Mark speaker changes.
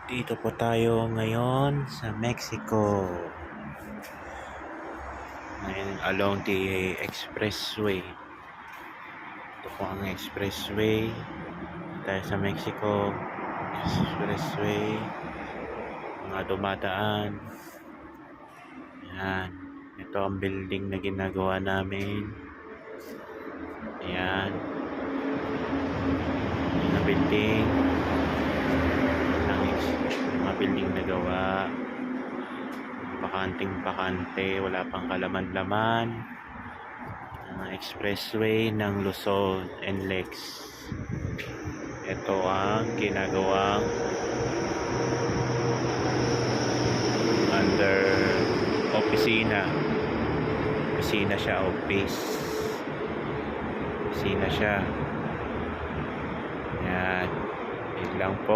Speaker 1: Dito po tayo ngayon sa Mexico. Ngayon along the expressway. Ito po ang expressway. Tayo sa Mexico. Expressway. Mga dumadaan. Ayan. Ito ang building na ginagawa namin. Ayan. Ayan ang building. Mga building na gawa. Bakanting-bakante, wala pang kalaman-laman. Expressway ng Luzon and Lex. Ito ang ginagawang under opisina. Opisina siya, office. Opisina siya. Yan. Yun lang po.